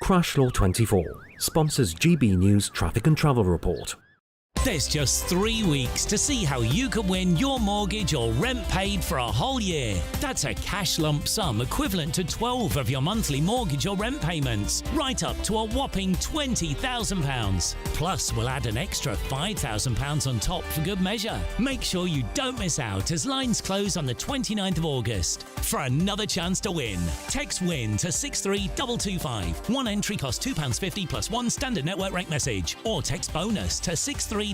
Crash Law 24 sponsors GB News Traffic and Travel Report. There's just 3 weeks to see how you can win your mortgage or rent paid for a whole year. That's a cash lump sum equivalent to 12 of your monthly mortgage or rent payments, right up to a whopping £20,000. Plus, we'll add an extra £5,000 on top for good measure. Make sure you don't miss out as lines close on the 29th of August. For another chance to win, text WIN to 63225. One entry costs £2.50 plus one standard network rate message, or text BONUS to 63225.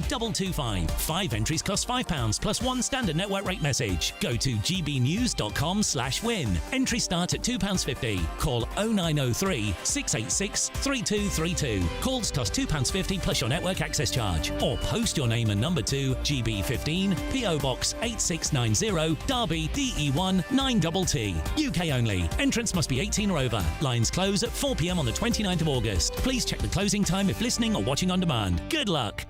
5 entries cost £5 plus one standard network rate message. Go to gbnews.com/win. Entries start at £2.50. Call 0903 686 3232. Calls cost £2.50 plus your network access charge. Or post your name and number to GB15 PO Box 8690 Derby DE1 9TT. UK only. Entrance must be 18 or over. Lines close at 4 p.m. on the 29th of August. Please check the closing time if listening or watching on demand. Good luck.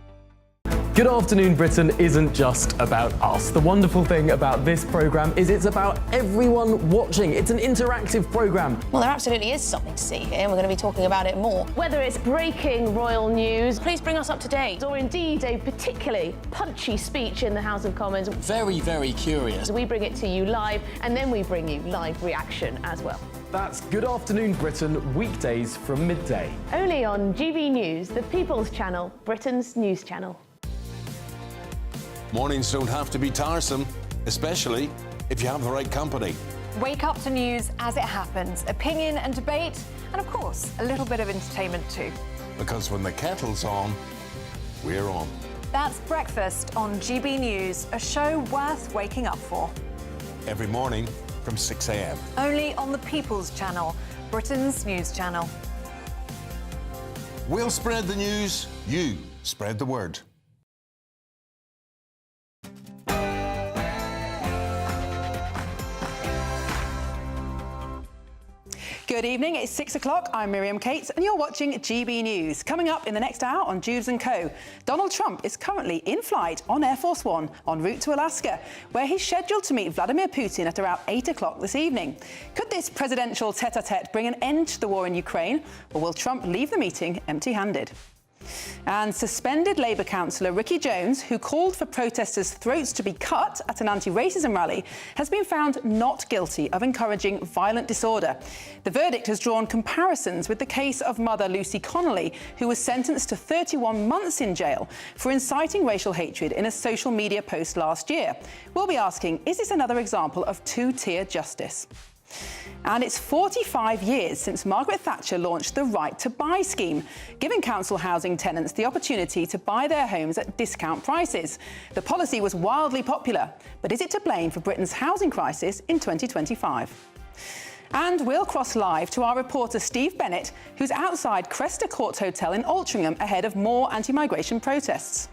Good Afternoon Britain isn't just about us. The wonderful thing about this programme is it's about everyone watching. It's an interactive programme. Well, there absolutely is something to see here, and we're going to be talking about it more. Whether it's breaking royal news, please bring us up to date, or indeed a particularly punchy speech in the House of Commons. Very, very curious. We bring it to you live, and then we bring you live reaction as well. That's Good Afternoon Britain, weekdays from midday. Only on GB News, the People's Channel, Britain's news channel. Mornings don't have to be tiresome, especially if you have the right company. Wake up to news as it happens, opinion and debate, and of course, a little bit of entertainment too. Because when the kettle's on, we're on. That's Breakfast on GB News, a show worth waking up for. Every morning from 6 a.m. Only on the People's Channel, Britain's news channel. We'll spread the news, you spread the word. Good evening, it's 6 o'clock. I'm Miriam Cates and you're watching GB News. Coming up in the next hour on Dewbs & Co. Donald Trump is currently in flight on Air Force One en route to Alaska, where he's scheduled to meet Vladimir Putin at around 8 o'clock this evening. Could this presidential tete-a-tete bring an end to the war in Ukraine, or will Trump leave the meeting empty-handed? And suspended Labour councillor Ricky Jones, who called for protesters' throats to be cut at an anti-racism rally, has been found not guilty of encouraging violent disorder. The verdict has drawn comparisons with the case of mother Lucy Connolly, who was sentenced to 31 months in jail for inciting racial hatred in a social media post last year. We'll be asking, is this another example of two-tier justice? And it's 45 years since Margaret Thatcher launched the Right to Buy scheme, giving council housing tenants the opportunity to buy their homes at discount prices. The policy was wildly popular, but is it to blame for Britain's housing crisis in 2025? And we'll cross live to our reporter Steve Bennett, who's outside Cresta Court Hotel in Altrincham ahead of more anti-migration protests.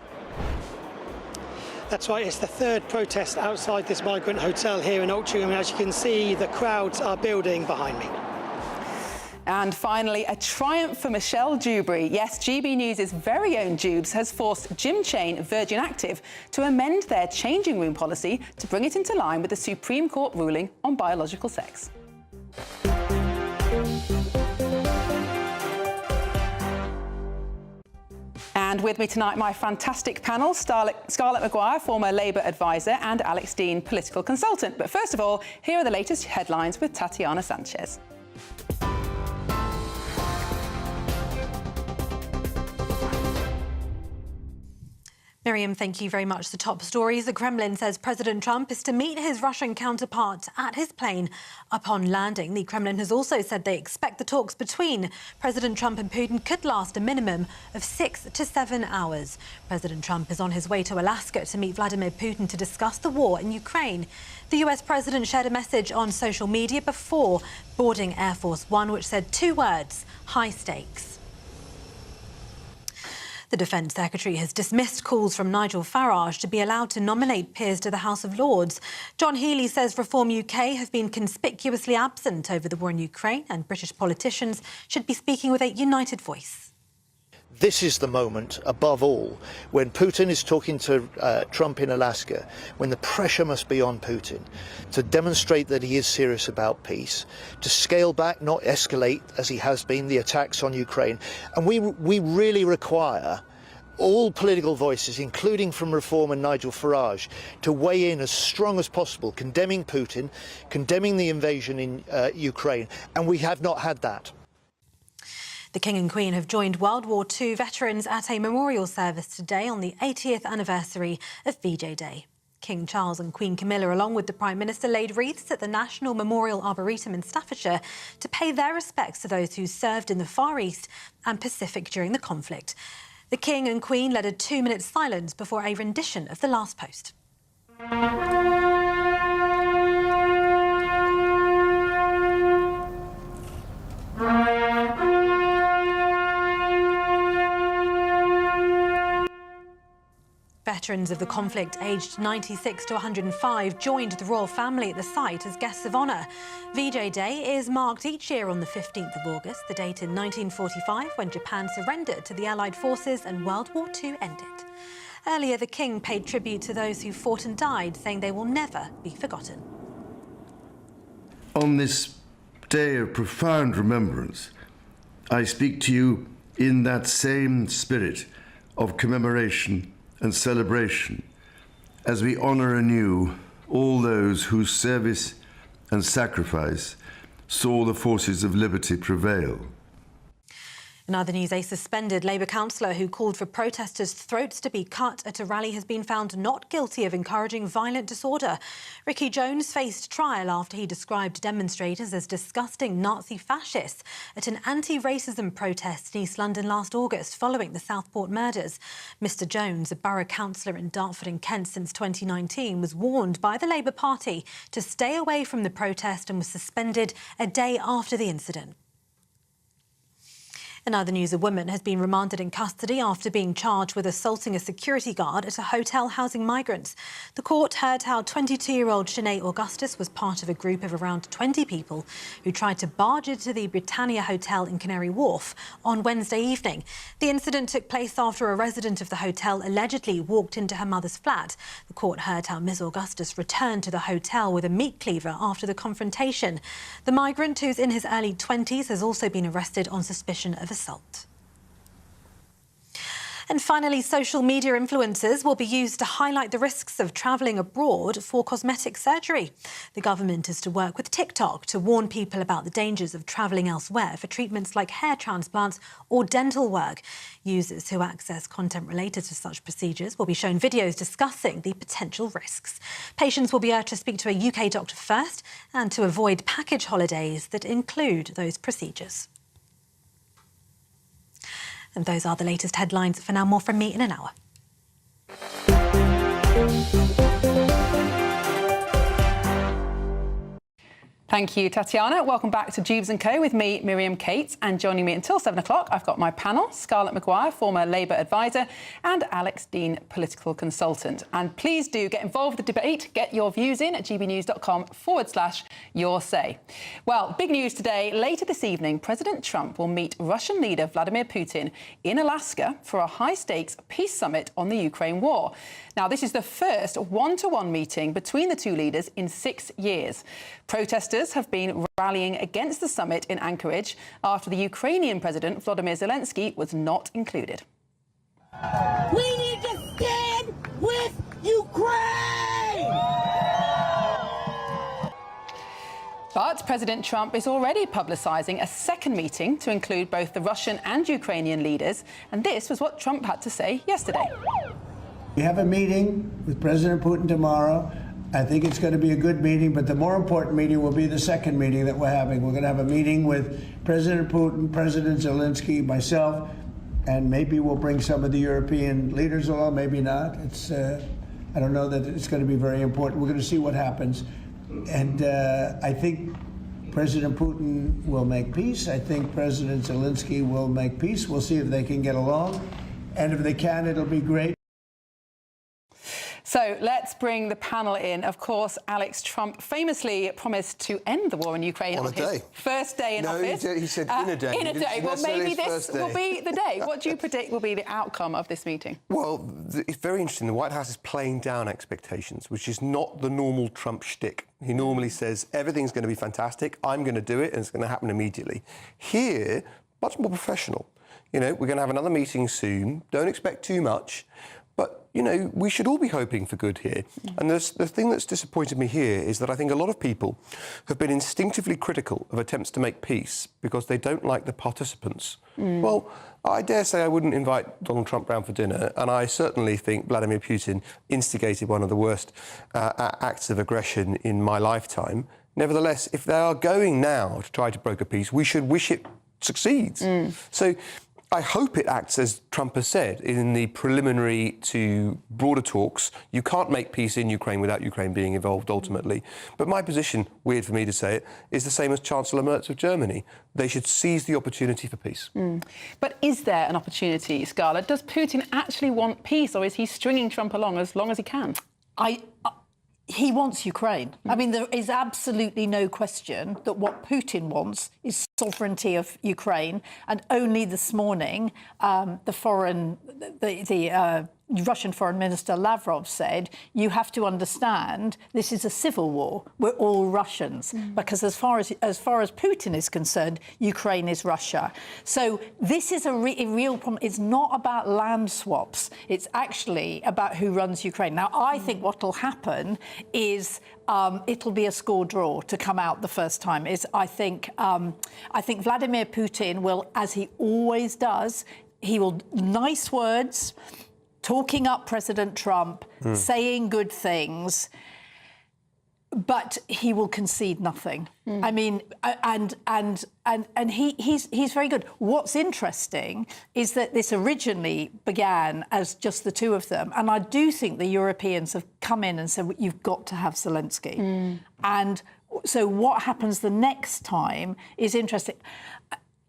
That's right, it's the third protest outside this migrant hotel here in Altrincham, and as you can see, the crowds are building behind me. And finally, a triumph for Michelle Dewberry. Yes, GB News' very own Dewbs has forced gym chain Virgin Active to amend their changing room policy to bring it into line with the Supreme Court ruling on biological sex. And with me tonight, my fantastic panel, Scarlett Maguire, former Labour advisor, and Alex Dean, political consultant. But first of all, here are the latest headlines with Tatiana Sanchez. Miriam, thank you very much. The top stories. The Kremlin says President Trump is to meet his Russian counterpart at his plane upon landing. The Kremlin has also said they expect the talks between President Trump and Putin could last a minimum of 6 to 7 hours. President Trump is on his way to Alaska to meet Vladimir Putin to discuss the war in Ukraine. The US president shared a message on social media before boarding Air Force One, which said 2 words: high stakes. The Defence Secretary has dismissed calls from Nigel Farage to be allowed to nominate peers to the House of Lords. John Healey says Reform UK have been conspicuously absent over the war in Ukraine and British politicians should be speaking with a united voice. This is the moment, above all, when Putin is talking to Trump in Alaska, when the pressure must be on Putin to demonstrate that he is serious about peace, to scale back, not escalate, as he has been, the attacks on Ukraine. And we really require all political voices, including from Reform and Nigel Farage, to weigh in as strong as possible, condemning Putin, condemning the invasion in Ukraine. And we have not had that. The King and Queen have joined World War II veterans at a memorial service today on the 80th anniversary of VJ Day. King Charles and Queen Camilla, along with the Prime Minister, laid wreaths at the National Memorial Arboretum in Staffordshire to pay their respects to those who served in the Far East and Pacific during the conflict. The King and Queen led a 2-minute silence before a rendition of the last post. Veterans of the conflict aged 96 to 105 joined the royal family at the site as guests of honour. VJ Day is marked each year on the 15th of August, the date in 1945 when Japan surrendered to the Allied forces and World War II ended. Earlier, the King paid tribute to those who fought and died, saying they will never be forgotten. On this day of profound remembrance, I speak to you in that same spirit of commemoration and celebration as we honour anew all those whose service and sacrifice saw the forces of liberty prevail. In other news, a suspended Labour councillor who called for protesters' throats to be cut at a rally has been found not guilty of encouraging violent disorder. Ricky Jones faced trial after he described demonstrators as disgusting Nazi fascists at an anti-racism protest in East London last August following the Southport murders. Mr Jones, a borough councillor in Dartford and Kent since 2019, was warned by the Labour Party to stay away from the protest and was suspended a day after the incident. In other news, a woman has been remanded in custody after being charged with assaulting a security guard at a hotel housing migrants. The court heard how 22-year-old Sinead Augustus was part of a group of around 20 people who tried to barge into the Britannia Hotel in Canary Wharf on Wednesday evening. The incident took place after a resident of the hotel allegedly walked into her mother's flat. The court heard how Ms Augustus returned to the hotel with a meat cleaver after the confrontation. The migrant, who's in his early 20s, has also been arrested on suspicion of assault. And finally, social media influencers will be used to highlight the risks of travelling abroad for cosmetic surgery. The government is to work with TikTok to warn people about the dangers of travelling elsewhere for treatments like hair transplants or dental work. Users who access content related to such procedures will be shown videos discussing the potential risks. Patients will be urged to speak to a UK doctor first and to avoid package holidays that include those procedures. And those are the latest headlines. For now, more from me in an hour. Thank you, Tatiana. Welcome back to Dewbs & Co with me, Miriam Cates. And joining me until 7 o'clock, I've got my panel, Scarlett Maguire, former Labour advisor, and Alex Dean, political consultant. And please do get involved with the debate. Get your views in at gbnews.com/your say. Well, big news today. Later this evening, President Trump will meet Russian leader Vladimir Putin in Alaska for a high-stakes peace summit on the Ukraine war. Now, this is the first one-to-one meeting between the two leaders in 6 years. Protesters have been rallying against the summit in Anchorage after the Ukrainian President Volodymyr Zelensky was not included. We need to stand with Ukraine! But President Trump is already publicising a second meeting to include both the Russian and Ukrainian leaders, and this was what Trump had to say yesterday. We have a meeting with President Putin tomorrow. I think it's going to be a good meeting, but the more important meeting will be the second meeting that we're having. We're going to have a meeting with President Putin, President Zelensky, myself, and maybe we'll bring some of the European leaders along, maybe not. I don't know that it's going to be very important. We're going to see what happens. And I think President Putin will make peace. I think President Zelensky will make peace. We'll see if they can get along. And if they can, it'll be great. So let's bring the panel in. Of course, Alex, Trump famously promised to end the war in Ukraine on his first day in office. No, he said in a day. In a day. Well, maybe this will be the day. What do you predict will be the outcome of this meeting? Well, it's very interesting. The White House is playing down expectations, which is not the normal Trump shtick. He normally says, everything's going to be fantastic, I'm going to do it, and it's going to happen immediately. Here, much more professional. You know, we're going to have another meeting soon. Don't expect too much. But, you know, we should all be hoping for good here. And the thing that's disappointed me here is that I think a lot of people have been instinctively critical of attempts to make peace because they don't like the participants. Well, I dare say I wouldn't invite Donald Trump round for dinner, and I certainly think Vladimir Putin instigated one of the worst acts of aggression in my lifetime. Nevertheless, if they are going now to try to broker peace, we should wish it succeeds. So I hope it acts, as Trump has said, in the preliminary to broader talks. You can't make peace in Ukraine without Ukraine being involved ultimately. But my position, weird for me to say it, is the same as Chancellor Merz of Germany. They should seize the opportunity for peace. But is there an opportunity, Scarlett? Does Putin actually want peace, or is he stringing Trump along as long as he can? He wants Ukraine. I mean, there is absolutely no question that what Putin wants is sovereignty of Ukraine. And only this morning, the Russian Foreign Minister Lavrov said, you have to understand this is a civil war. We're all Russians. Because as far as Putin is concerned, Ukraine is Russia. So this is a real problem. It's not about land swaps. It's actually about who runs Ukraine. Now, I think what will happen is it'll be a score draw to come out the first time. I think Vladimir Putin will, as he always does, he will nice words, talking up President Trump, saying good things, but he will concede nothing. I mean, and he's very good. What's interesting is that this originally began as just the two of them, and I do think the Europeans have come in and said, you've got to have Zelensky. And so what happens the next time is interesting.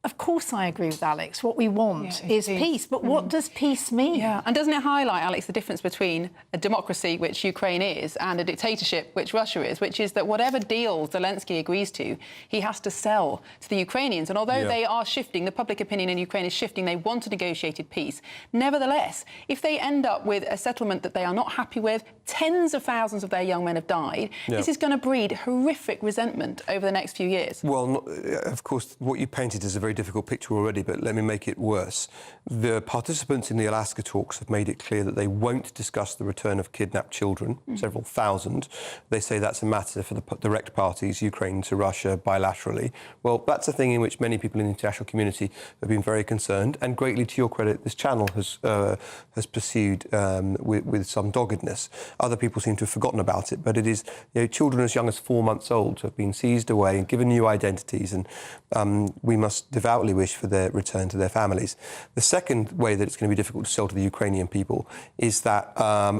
Of course, I agree with Alex. What we want is peace. But what does peace mean? Yeah, and doesn't it highlight, Alex, the difference between a democracy, which Ukraine is, and a dictatorship, which Russia is, which is that whatever deal Zelensky agrees to, he has to sell to the Ukrainians. And although they are shifting, the public opinion in Ukraine is shifting, they want a negotiated peace. Nevertheless, if they end up with a settlement that they are not happy with, tens of thousands of their young men have died, this is going to breed horrific resentment over the next few years. Well, of course, what you painted is a very difficult picture already, but let me make it worse. The participants in the Alaska talks have made it clear that they won't discuss the return of kidnapped children, several thousand. They say that's a matter for the direct parties, Ukraine to Russia, bilaterally. Well, that's a thing in which many people in the international community have been very concerned, and greatly to your credit, this channel has pursued with some doggedness. Other people seem to have forgotten about it, but it is, you know, children as young as 4 months old have been seized away and given new identities, and we must devoutly wish for their return to their families. The second way that it's going to be difficult to sell to the Ukrainian people is that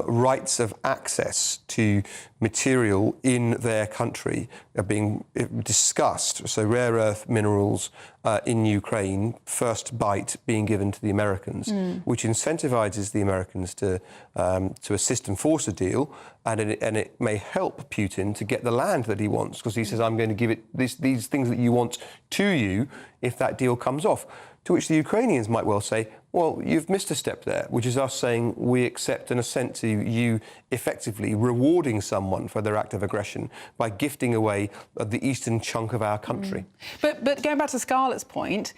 rights of access to material in their country are being discussed. So rare earth minerals in Ukraine, first bite being given to the Americans, which incentivizes the Americans to assist and force a deal, and it may help Putin to get the land that he wants, because he says, I'm going to give it these things that you want to you if that deal comes off. To which the Ukrainians might well say, well, you've missed a step there, which is us saying we accept and assent to you effectively rewarding someone for their act of aggression by gifting away the eastern chunk of our country. But going back to Scarlett's point,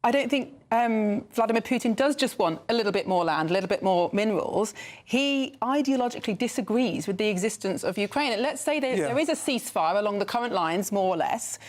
I don't think Vladimir Putin does just want a little bit more land, a little bit more minerals. He ideologically disagrees with the existence of Ukraine. And let's say there is a ceasefire along the current lines, more or less.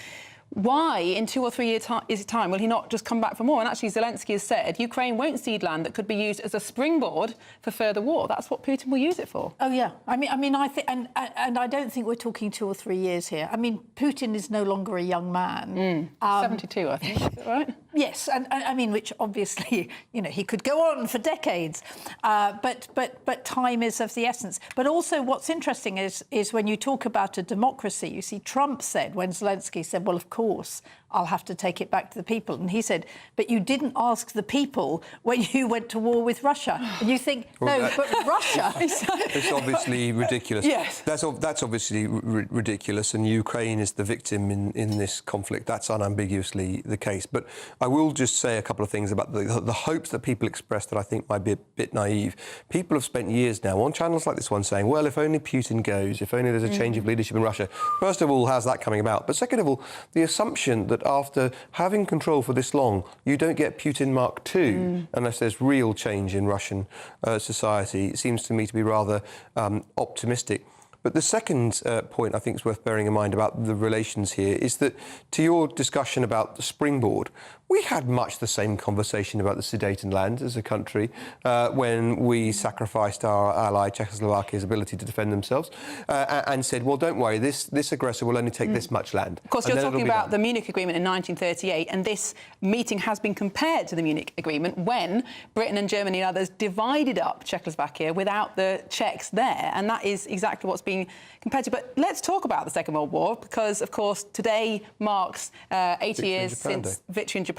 Why, in 2 or 3 years' time, will he not just come back for more? And actually, Zelensky has said Ukraine won't cede land that could be used as a springboard for further war. That's what Putin will use it for. Oh yeah, I mean, I think, and I don't think we're talking 2 or 3 years here. I mean, Putin is no longer a young man. 72, I think. Is that right? Yes, and I mean, which obviously, you know, he could go on for decades, but time is of the essence. But also, what's interesting is when you talk about a democracy, you see, Trump said when Zelensky said, "Well, of course, I'll have to take it back to the people," and he said, "But you didn't ask the people when you went to war with Russia." And you think, no, but Russia. It's obviously ridiculous. Yes, that's obviously ridiculous, and Ukraine is the victim in this conflict. That's unambiguously the case. But I will just say a couple of things about the hopes that people express that I think might be a bit naive. People have spent years now on channels like this one saying, well, if only Putin goes, if only there's a change of leadership in Russia. First of all, how's that coming about? But second of all, the assumption that after having control for this long, you don't get Putin Mark II unless there's real change in Russian society. It seems to me to be rather optimistic. But the second point I think is worth bearing in mind about the relations here is that, to your discussion about the springboard, we had much the same conversation about the Sudetenland as a country when we sacrificed our ally Czechoslovakia's ability to defend themselves and said, well, don't worry, this aggressor will only take this much land. Of course, you're talking about the Munich Agreement in 1938, and this meeting has been compared to the Munich Agreement when Britain and Germany and others divided up Czechoslovakia without the Czechs there, and that is exactly what's being compared to. But let's talk about the Second World War, because, of course, today marks 80 years since victory in Japan.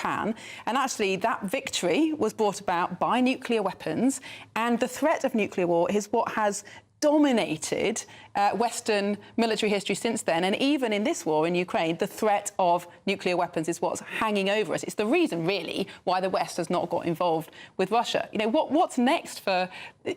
And actually, that victory was brought about by nuclear weapons, and the threat of nuclear war is what has dominated Western military history since then. And even in this war in Ukraine, the threat of nuclear weapons is what's hanging over us. It's the reason, really, why the West has not got involved with Russia. You know, what's next for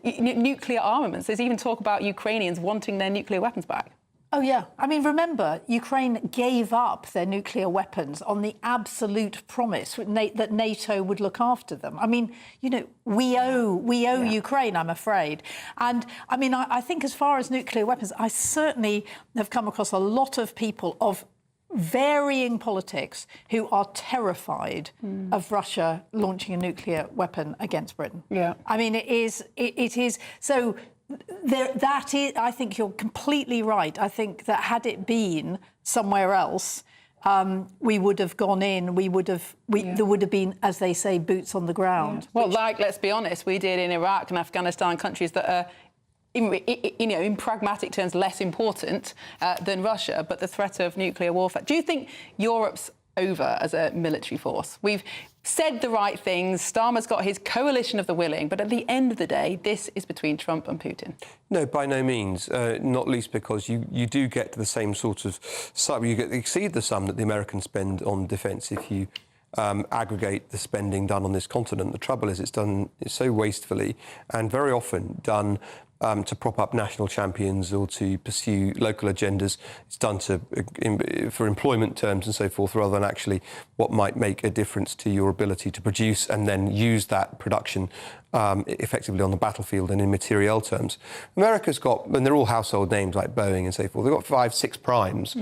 nuclear armaments? There's even talk about Ukrainians wanting their nuclear weapons back. Oh, yeah. I mean, remember, Ukraine gave up their nuclear weapons on the absolute promise that NATO would look after them. I mean, you know, we owe Ukraine, I'm afraid. And, I mean, I think as far as nuclear weapons, I certainly have come across a lot of people of varying politics who are terrified of Russia launching a nuclear weapon against Britain. Yeah. I mean, it is so... That is, I think you're completely right. I think that had it been somewhere else, we would have gone in. There would have been, as they say, boots on the ground. Well, let's be honest, we did in Iraq and Afghanistan, countries that are, in pragmatic terms, less important than Russia. But the threat of nuclear warfare. Do you think Europe's over as a military force? We've said the right things. Starmer's got his coalition of the willing, but at the end of the day, this is between Trump and Putin. No, by no means. Not least because you do get to the same sort of sum. You exceed the sum that the Americans spend on defence if you aggregate the spending done on this continent. The trouble is, it's done so wastefully and very often done to prop up national champions or to pursue local agendas. It's done for employment terms and so forth, rather than actually what might make a difference to your ability to produce and then use that production effectively on the battlefield and in materiel terms. America's got, and they're all household names like Boeing and so forth, they've got 5-6 primes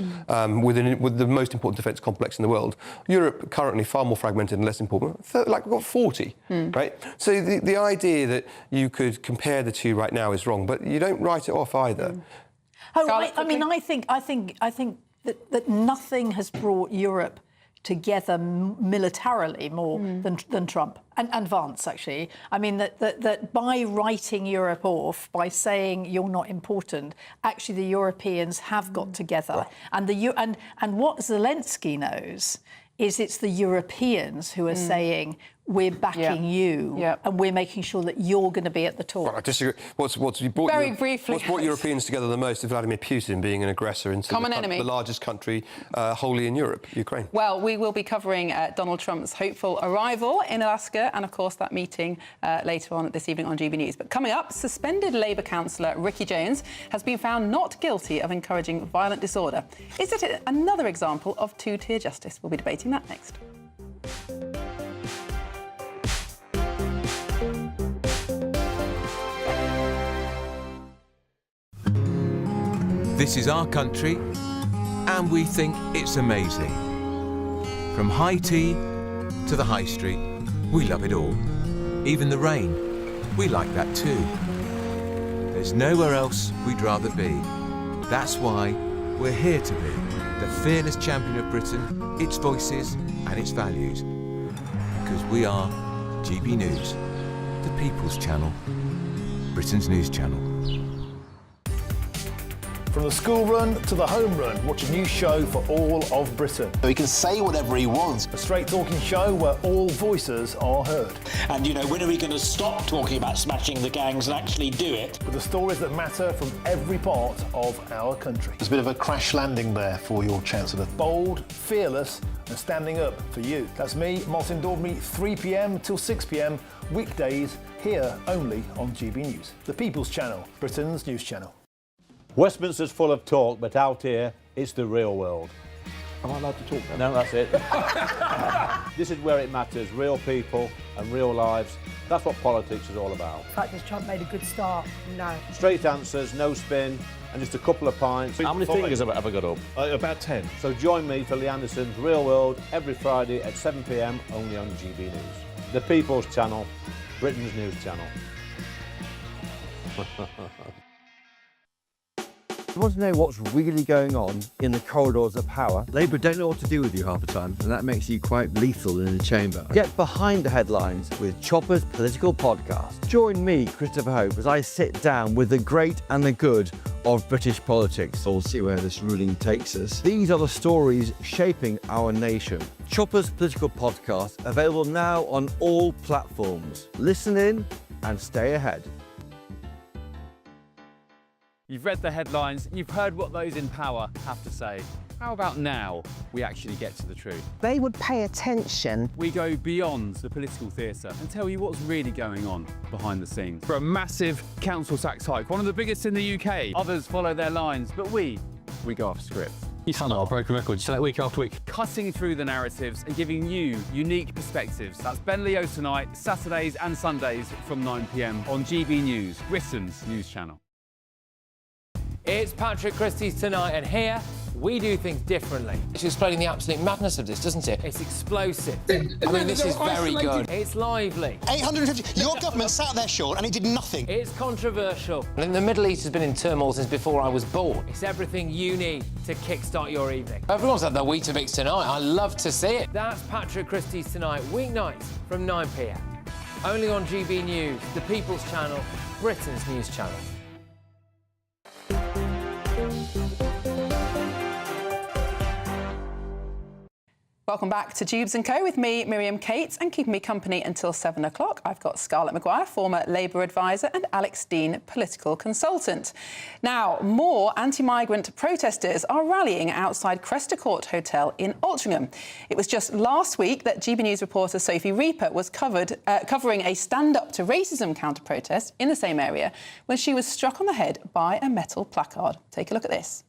with the most important defence complex in the world. Europe, currently far more fragmented and less important, we've got 40, right? So the idea that you could compare the two right now is wrong, but you don't write it off either. I think that nothing has brought Europe together militarily more than Trump and Vance, actually. I mean, that by writing Europe off, by saying you're not important, actually the Europeans have got together. And what Zelensky knows is it's the Europeans who are saying, we're backing you, and we're making sure that you're going to be at the top. Well, I disagree. What's brought Europeans together the most is Vladimir Putin being an aggressor into the largest country wholly in Europe, Ukraine. Well, we will be covering Donald Trump's hopeful arrival in Alaska and, of course, that meeting later on this evening on GB News. But coming up, suspended Labour councillor Ricky Jones has been found not guilty of encouraging violent disorder. Is it another example of two-tier justice? We'll be debating that next. This is our country, and we think it's amazing. From high tea to the high street, we love it all. Even the rain, we like that too. There's nowhere else we'd rather be. That's why we're here to be the fearless champion of Britain, its voices and its values. because we are GB News, the People's Channel, Britain's news channel. From the school run to the home run, watch a new show for all of Britain. He can say whatever he wants. A straight talking show where all voices are heard. And, you know, when are we going to stop talking about smashing the gangs and actually do it? With the stories that matter from every part of our country. There's a bit of a crash landing there for your Chancellor. Bold, fearless and standing up for you. That's me, Martin Dewberry, 3 p.m. till 6 p.m, weekdays, here only on GB News. The People's Channel, Britain's news channel. Westminster's full of talk, but out here, it's the real world. Am I allowed to talk No, now? that's it. This is where it matters, real people and real lives. That's what politics is all about. In fact, has Trump made a good start? No. Straight answers, no spin, and just a couple of pints. How many fingers have I got up? About 10. So join me for Lee Anderson's Real World every Friday at 7 p.m, only on GB News. The People's Channel, Britain's news channel. You want to know what's really going on in the corridors of power? Labour don't know what to do with you half the time, and that makes you quite lethal in the chamber. Get behind the headlines with Chopper's Political Podcast. Join me, Christopher Hope, as I sit down with the great and the good of British politics. We'll see where this ruling takes us. These are the stories shaping our nation. Chopper's Political Podcast, available now on all platforms. Listen in and stay ahead. You've read the headlines, you've heard what those in power have to say. How about now we actually get to the truth? They would pay attention. We go beyond the political theatre and tell you what's really going on behind the scenes. For a massive council tax hike, one of the biggest in the UK. Others follow their lines, but we go off script. You sound like a broken record, you say that week after week. Cutting through the narratives and giving you unique perspectives. That's Ben Leo tonight, Saturdays and Sundays from 9 p.m. on GB News, Britain's news channel. It's Patrick Christie's Tonight, and here we do things differently. It's explaining the absolute madness of this, doesn't it? It's explosive. I mean, this is very good. It's lively. 850. Your government sat there, Sean, and it did nothing. It's controversial. And the Middle East has been in turmoil since before I was born. It's everything you need to kickstart your evening. Everyone's had their Weetabix tonight. I love to see it. That's Patrick Christie's Tonight, weeknights from 9 p.m. Only on GB News, the People's Channel, Britain's news channel. Welcome back to Dewbs & Co with me, Miriam Cates, and keeping me company until 7 o'clock, I've got Scarlett Maguire, former Labour advisor, and Alex Dean, political consultant. Now, more anti-migrant protesters are rallying outside Cresta Court Hotel in Altrincham. It was just last week that GB News reporter Sophie Reaper was covering a stand-up to racism counter-protest in the same area when she was struck on the head by a metal placard. Take a look at this.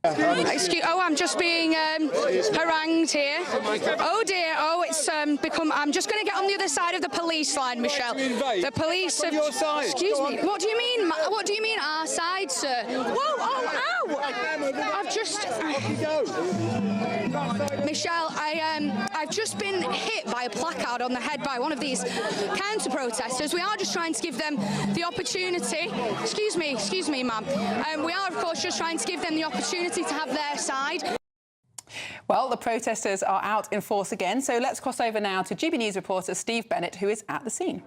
I'm just being harangued here. Oh dear, it's become... I'm just going to get on the other side of the police line, Michelle. The police have... your side. Excuse me, what do you mean? What do you mean our side, sir? Whoa, ow! I've just... Michelle, I've just been hit by a placard on the head by one of these counter-protesters. We are just trying to give them the opportunity... Excuse me, ma'am. We are, of course, just trying to give them the opportunity to have their side. Well, the protesters are out in force again, so let's cross over now to GB News reporter Steve Bennett, who is at the scene.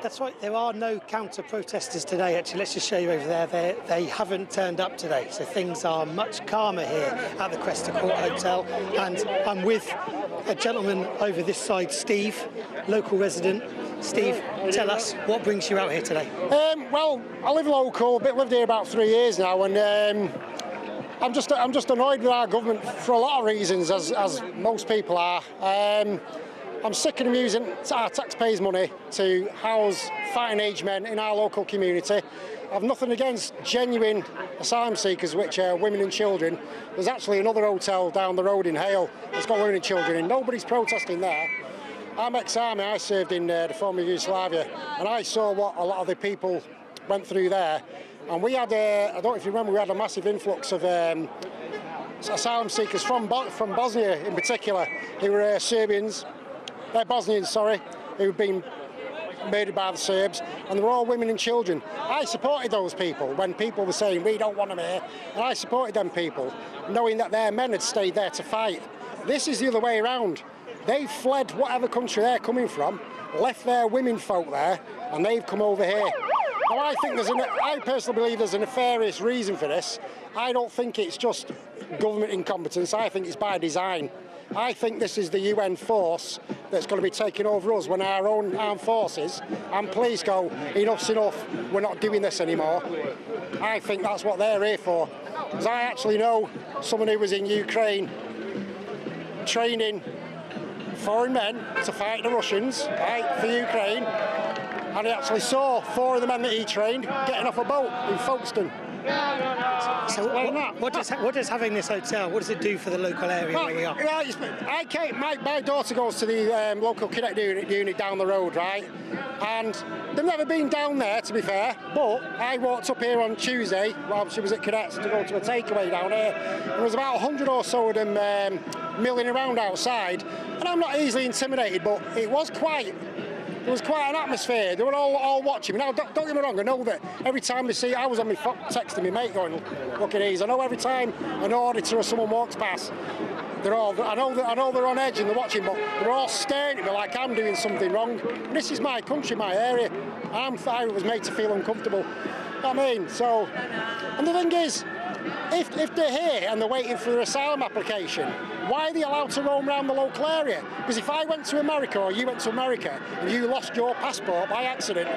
That's right, there are no counter-protesters today, actually. Let's just show you over there. They haven't turned up today, so things are much calmer here at the Cresta Court Hotel. And I'm with a gentleman over this side, Steve, local resident. Steve, tell us, what brings you out here today? Well, I live local, lived here about 3 years now, and I'm just annoyed with our government for a lot of reasons, as most people are. I'm sick of them using our taxpayers' money to house fighting age men in our local community. I've nothing against genuine asylum seekers, which are women and children. There's actually another hotel down the road in Hale that's got women and children in. Nobody's protesting there. I'm ex-army, I served in the former Yugoslavia, and I saw what a lot of the people went through there. And we had, I don't know if you remember, we had a massive influx of asylum seekers from Bosnia in particular, who were Bosnians, who had been murdered by the Serbs, and they were all women and children. I supported those people when people were saying, we don't want them here, and I supported them people, knowing that their men had stayed there to fight. This is the other way around. They've fled whatever country they're coming from, left their women folk there, and they've come over here. Now, I personally believe there's a nefarious reason for this. I don't think it's just government incompetence. I think it's by design. I think this is the UN force that's going to be taking over us when our own armed forces and police go, enough's enough, we're not doing this anymore. I think that's what they're here for. Because I actually know someone who was in Ukraine training foreign men to fight the Russians, right, for Ukraine, and he actually saw 4 of the men that he trained getting off a boat in Folkestone. So what does having this hotel, what does it do for the local area where we are? My daughter goes to the local cadet unit down the road, right? And they've never been down there, to be fair, but I walked up here on Tuesday while she was at cadets to go to a takeaway down here. There was about 100 or so of them milling around outside, and I'm not easily intimidated, but it was quite... There was quite an atmosphere. They were all watching me. Now, don't get me wrong, I know that every time they see, I was on my phone texting my mate going, look at these. I know every time an auditor or someone walks past, I know they're on edge and they're watching, but they're all staring at me like I'm doing something wrong. And this is my country, my area. I was made to feel uncomfortable. I mean, so, and the thing is, if they're here and they're waiting for their asylum application, why are they allowed to roam around the local area? Because if I went to America or you went to America and you lost your passport by accident,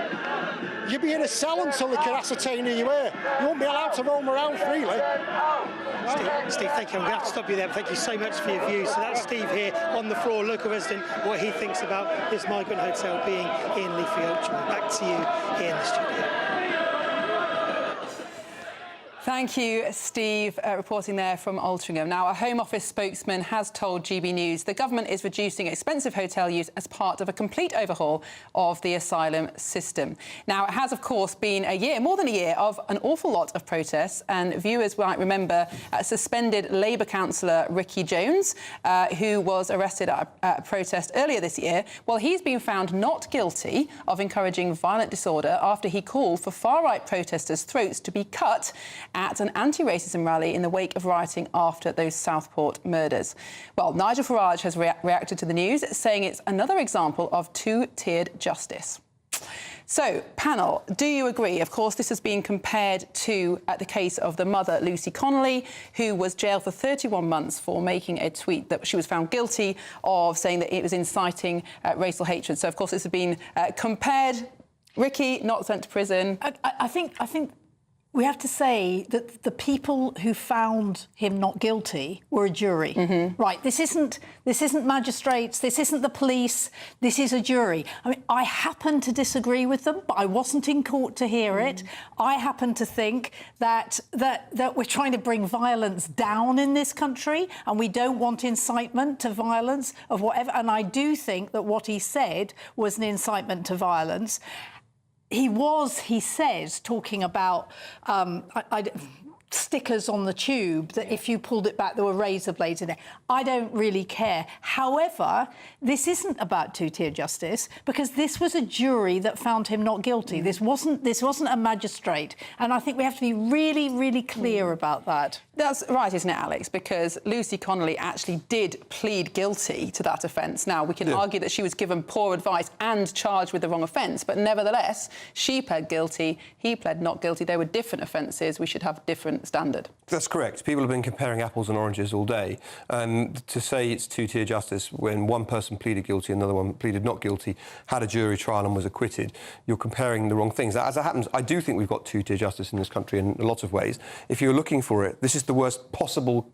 you'd be in a cell until they can ascertain who you were. You won't be allowed to roam around freely. Steve, thank you. I'm going to have to stop you there, but thank you so much for your views. So that's Steve here on the floor, local resident, what he thinks about this migrant hotel being in Leafy Oaktree. Back to you here in the studio. Thank you, Steve, reporting there from Altrincham. Now, a Home Office spokesman has told GB News the government is reducing expensive hotel use as part of a complete overhaul of the asylum system. Now, it has, of course, been a year, more than a year, of an awful lot of protests, and viewers might remember suspended Labour councillor Ricky Jones, who was arrested at a protest earlier this year. Well, he's been found not guilty of encouraging violent disorder after he called for far-right protesters' throats to be cut at an anti-racism rally in the wake of rioting after those Southport murders. Well, Nigel Farage has reacted to the news, saying it's another example of two-tiered justice. So, panel, do you agree? Of course, this has been compared to the case of the mother, Lucy Connolly, who was jailed for 31 months for making a tweet that she was found guilty of, saying that it was inciting racial hatred. So, of course, this has been compared. Ricky, not sent to prison. I think we have to say that the people who found him not guilty were a jury. Right, this isn't magistrates, this isn't the police, this is a jury. I mean, I happen to disagree with them, but I wasn't in court to hear it. I happen to think that we're trying to bring violence down in this country, and we don't want incitement to violence of whatever. And I do think that what he said was an incitement to violence. He says, talking about stickers on the tube, that if you pulled it back, there were razor blades in there. I don't really care. However, this isn't about two-tier justice, because this was a jury that found him not guilty. This wasn't a magistrate. And I think we have to be really, really clear about that. That's right, isn't it, Alex? Because Lucy Connolly actually did plead guilty to that offence. Now, we can argue that she was given poor advice and charged with the wrong offence, but nevertheless, she pled guilty, he pled not guilty. They were different offences. We should have a different standard. That's correct. People have been comparing apples and oranges all day. To say it's two-tier justice when one person pleaded guilty, another one pleaded not guilty, had a jury trial and was acquitted, you're comparing the wrong things. As it happens, I do think we've got two-tier justice in this country in a lot of ways. If you're looking for it, this is the worst possible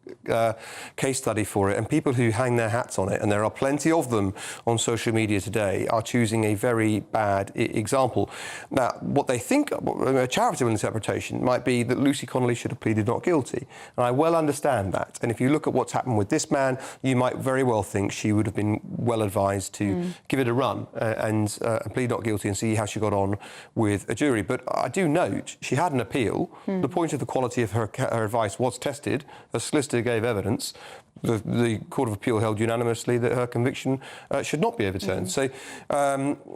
case study for it, and people who hang their hats on it, and there are plenty of them on social media today, are choosing a very bad example. Now, what they think, a charitable interpretation, might be that Lucy Connolly should have pleaded not guilty. And I well understand that. And if you look at what's happened with this man, you might very well think she would have been well advised to give it a run and plead not guilty and see how she got on with a jury. But I do note she had an appeal. The point of the quality of her advice was tested. A solicitor gave evidence. the Court of Appeal held unanimously that her conviction should not be overturned. So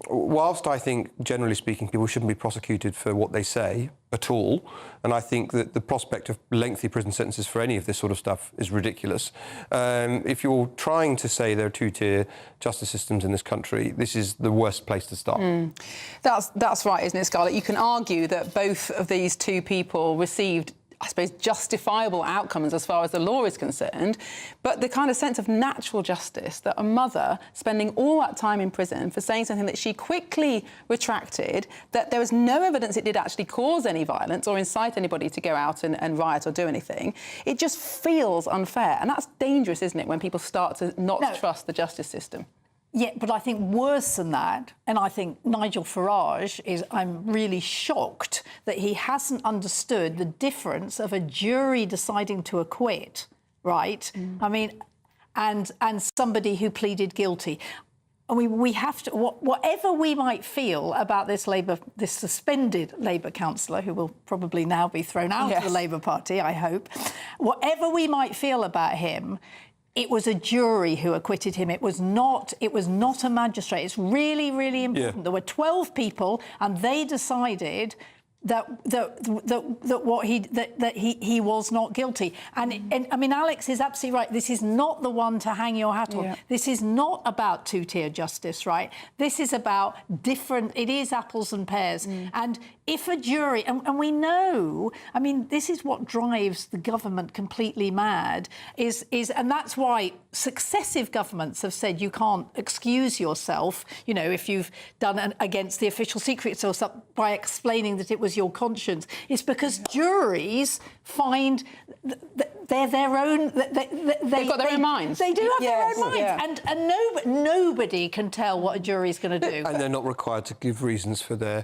whilst I think, generally speaking, people shouldn't be prosecuted for what they say at all, and I think that the prospect of lengthy prison sentences for any of this sort of stuff is ridiculous. If you're trying to say there are two-tier justice systems in this country, this is the worst place to start. That's right, isn't it, Scarlett? You can argue that both of these two people received, I suppose, justifiable outcomes as far as the law is concerned, but the kind of sense of natural justice that a mother spending all that time in prison for saying something that she quickly retracted, that there was no evidence it did actually cause any violence or incite anybody to go out and riot or do anything, it just feels unfair. And that's dangerous, isn't it, when people start to not trust the justice system? Yeah, but I think worse than that, and I think Nigel Farage I'm really shocked that he hasn't understood the difference of a jury deciding to acquit, right? I mean, and somebody who pleaded guilty. I mean, we have to, whatever we might feel about this suspended Labour councillor, who will probably now be thrown out of the Labour Party, I hope, whatever we might feel about him, it was a jury who acquitted him. It was not a magistrate. It's really, really important. Yeah. There were 12 people, and they decided that he was not guilty. And I mean, Alex is absolutely right. This is not the one to hang your hat on. This is not about two-tier justice, right? This is about different. It is apples and pears. And if a jury, and we know, I mean, this is what drives the government completely mad, and that's why successive governments have said you can't excuse yourself, you know, if you've done against the official secrets or something, by explaining that it was your conscience. It's because juries find they're their own. They've got their own minds. They do have their own minds, and nobody can tell what a jury's going to do. And they're not required to give reasons for their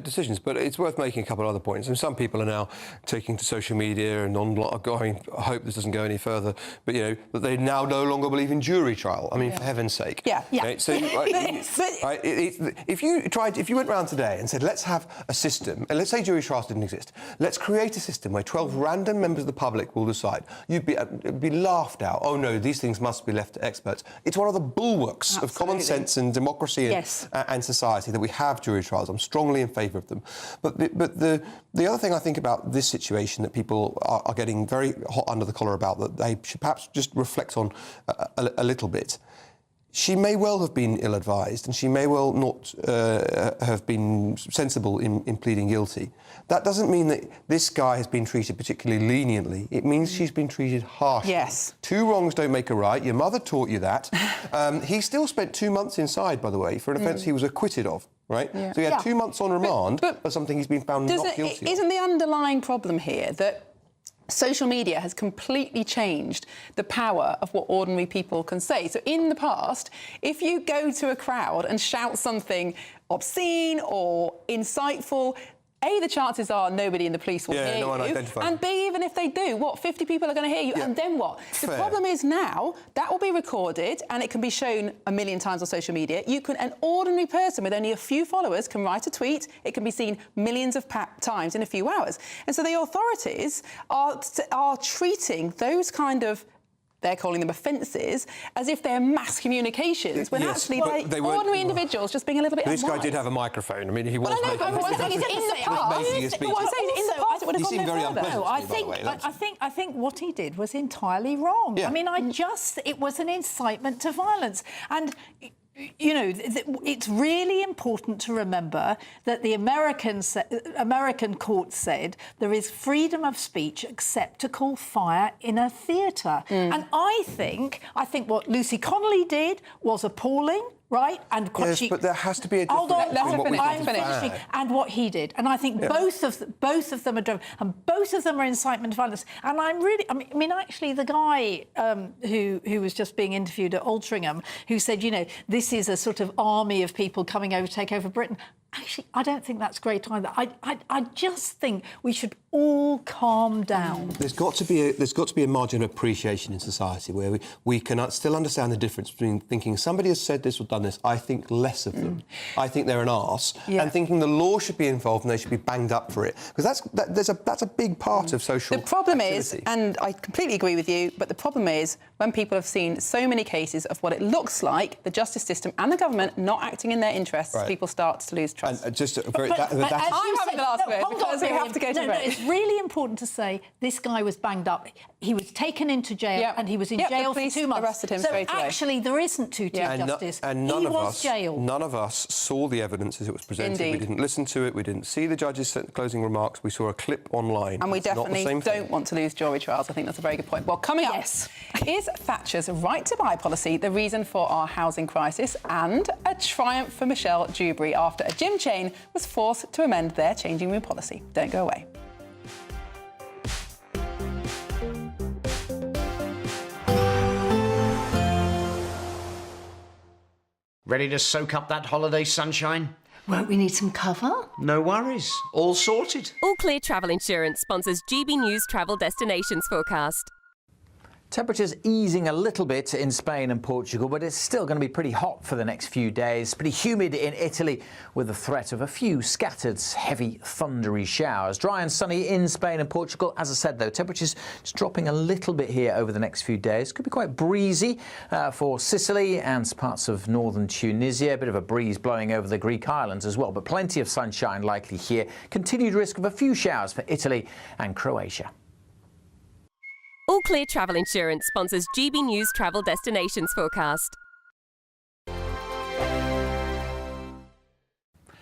decisions. But it's worth making a couple of other points. And some people are now taking to social media and online. I hope this doesn't go any further. But you know that they now no longer believe in jury trial. I mean, for heaven's sake. Right? So if you went round today and said, let's have a system, and let's say jury trials didn't exist, let's create a system where 12 random members of the public will decide, you'd be laughed out. Oh no, these things must be left to experts. It's one of the bulwarks of common sense and democracy and society that we have jury trials. I'm strongly in favour of them. But the other thing I think about this situation that people are getting very hot under the collar about, that they should perhaps just reflect on a little bit. She may well have been ill-advised, and she may well not have been sensible in pleading guilty. That doesn't mean that this guy has been treated particularly leniently. It means she's been treated harshly. Yes. Two wrongs don't make a right. Your mother taught you that. He still spent 2 months inside, by the way, for an offence he was acquitted of. Right? Yeah. So he had 2 months on remand for something he's been found not guilty of. Isn't the underlying problem here that social media has completely changed the power of what ordinary people can say? So in the past, if you go to a crowd and shout something obscene or insightful, A, the chances are nobody in the police will hear you. And B, even if they do, 50 people are going to hear you, and then what? The problem is now that will be recorded and it can be shown a million times on social media. An ordinary person with only a few followers can write a tweet. It can be seen millions of times in a few hours. And so the authorities are treating those kind of, they're calling them offences, as if they're mass communications, when actually they're ordinary individuals just being a little bit unwise. This guy did have a microphone. I mean, he was making a speech. It would have gone very further. unpleasant. No, I think what he did was entirely wrong. Yeah. I mean, it was an incitement to violence. And you know, it's really important to remember that the American court said there is freedom of speech except to call fire in a theatre. And I think what Lucy Connolly did was appalling. Right, and but there has to be a difference. Hold on, I'm finishing. And what he did, and I think both of them are driven, and both of them are incitement to violence. And I mean, actually, the guy who was just being interviewed at Altrincham, who said, you know, this is a sort of army of people coming over to take over Britain. Actually, I don't think that's great either. I just think we should all calm down. There's got to be a margin of appreciation in society where we can still understand the difference between thinking somebody has said this or done this. I think less of them. I think they're an arse, and thinking the law should be involved and they should be banged up for it, because that's a big part of social. The problem activity. is, and I completely agree with you, but the problem is when people have seen so many cases of what it looks like the justice system and the government not acting in their interests, people start to lose trust. And just I'm having the last word because we have to go to break. It's really important to say this guy was banged up. He was taken into jail and he was in jail for 2 months. Arrested him so straight away. Actually, there isn't two-tier justice. And he was jailed. None of us saw the evidence as it was presented. Indeed. We didn't listen to it. We didn't see the judge's closing remarks. We saw a clip online. And we It's not the definitely same thing. don't want to lose jury trials. I think that's a very good point. Well, coming up, is Thatcher's right-to-buy policy the reason for our housing crisis, and a triumph for Michelle Dewberry after a gym chain was forced to amend their changing room policy? Don't go away. Ready to soak up that holiday sunshine? Won't we need some cover? No worries. All sorted. All Clear Travel Insurance sponsors GB News Travel Destinations Forecast. Temperatures easing a little bit in Spain and Portugal, but it's still going to be pretty hot for the next few days. Pretty humid in Italy with the threat of a few scattered heavy thundery showers. Dry and sunny in Spain and Portugal. As I said, though, temperatures just dropping a little bit here over the next few days. Could be quite breezy for Sicily and parts of northern Tunisia. A bit of a breeze blowing over the Greek islands as well, but plenty of sunshine likely here. Continued risk of a few showers for Italy and Croatia. All Clear Travel Insurance sponsors GB News Travel Destinations Forecast.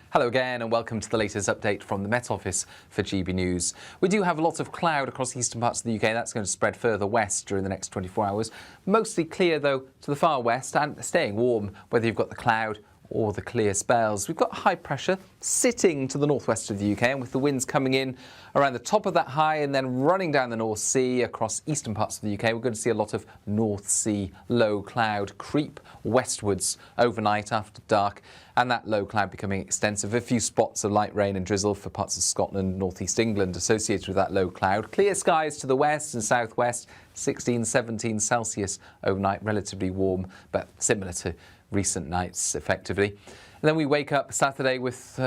Hello again and welcome to the latest update from the Met Office for GB News. We do have a lot of cloud across the eastern parts of the UK. That's going to spread further west during the next 24 hours. Mostly clear, though, to the far west and staying warm, whether you've got the cloud or the clear spells. We've got high pressure sitting to the northwest of the UK, and with the winds coming in around the top of that high and then running down the North Sea across eastern parts of the UK, we're going to see a lot of North Sea low cloud creep westwards overnight after dark, and that low cloud becoming extensive. A few spots of light rain and drizzle for parts of Scotland, northeast England associated with that low cloud. Clear skies to the west and southwest, 16, 17 Celsius overnight, relatively warm, but similar to recent nights, effectively. And then we wake up Saturday with,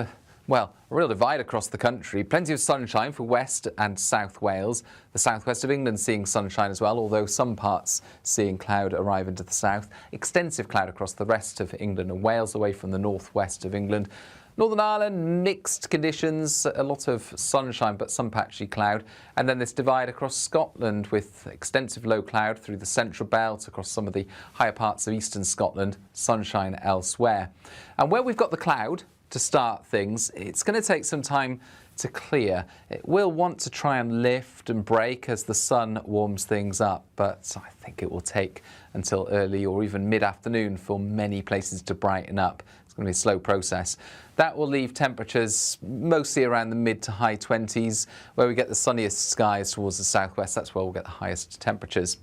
well, a real divide across the country. Plenty of sunshine for West and South Wales. The southwest of England seeing sunshine as well, although some parts seeing cloud arrive into the south. Extensive cloud across the rest of England and Wales, away from the northwest of England. Northern Ireland, mixed conditions, a lot of sunshine but some patchy cloud. And then this divide across Scotland with extensive low cloud through the central belt, across some of the higher parts of eastern Scotland, sunshine elsewhere. And where we've got the cloud to start things, it's going to take some time to clear. It will want to try and lift and break as the sun warms things up, but I think it will take until early or even mid-afternoon for many places to brighten up. It's going to be a slow process. That will leave temperatures mostly around the mid to high 20s, where we get the sunniest skies towards the southwest. That's where we'll get the highest temperatures.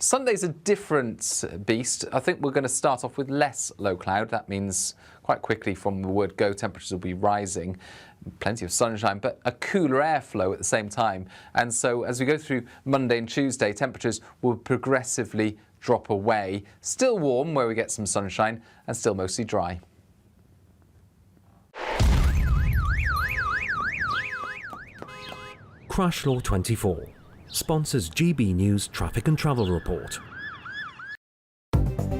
Sunday's a different beast. I think we're going to start off with less low cloud. That means quite quickly from the word go, temperatures will be rising. Plenty of sunshine, but a cooler airflow at the same time. And so as we go through Monday and Tuesday, temperatures will progressively drop away. Still warm where we get some sunshine and still mostly dry. Crash Law 24 sponsors GB News Traffic and Travel Report.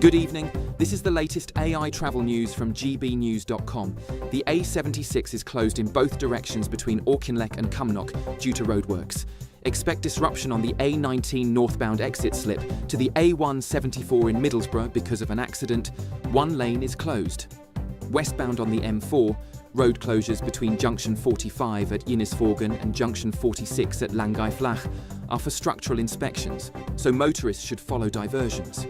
Good evening. This is the latest AI travel news from GBnews.com. The A76 is closed in both directions between Auchinleck and Cumnock due to roadworks. Expect disruption on the A19 northbound exit slip to the A174 in Middlesbrough because of an accident. One lane is closed. Westbound on the M4, road closures between junction 45 at Ynysforgan and junction 46 at Llangeflach are for structural inspections, so motorists should follow diversions.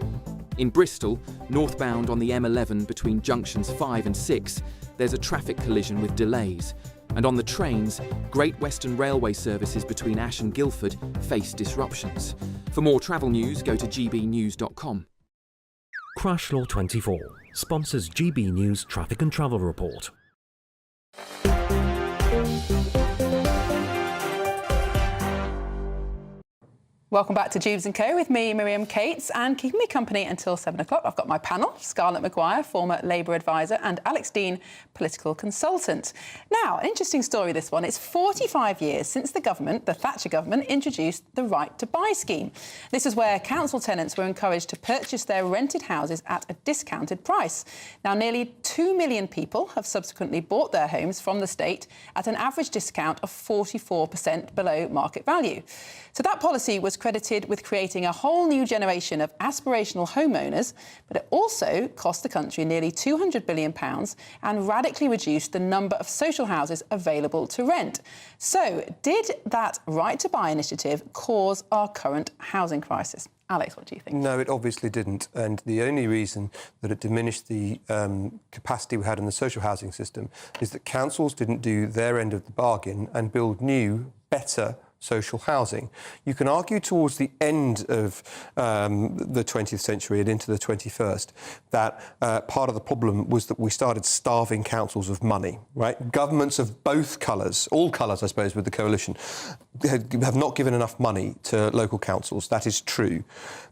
In Bristol, northbound on the M11 between junctions 5 and 6, there's a traffic collision with delays. And on the trains, Great Western Railway services between Ash and Guildford face disruptions. For more travel news, go to gbnews.com. Crash Law 24 sponsors GB News Traffic and Travel Report. Welcome back to Dewbs & Co with me, Miriam Cates, and keeping me company until 7 o'clock, I've got my panel, Scarlett Maguire, former Labour advisor, and Alex Dean, political consultant. Now, an interesting story, this one. It's 45 years since the Thatcher government, introduced the Right to Buy scheme. This is where council tenants were encouraged to purchase their rented houses at a discounted price. Now, nearly 2 million people have subsequently bought their homes from the state at an average discount of 44% below market value. So that policy was credited with creating a whole new generation of aspirational homeowners, but it also cost the country nearly £200 billion and radically reduced the number of social houses available to rent. So, did that Right to Buy initiative cause our current housing crisis? Alex, what do you think? No, it obviously didn't. And the only reason that it diminished the capacity we had in the social housing system is that councils didn't do their end of the bargain and build new, better social housing. You can argue towards the end of the 20th century and into the 21st that part of the problem was that we started starving councils of money, right? Governments of both colours, all colours, I suppose, with the coalition, have not given enough money to local councils. That is true.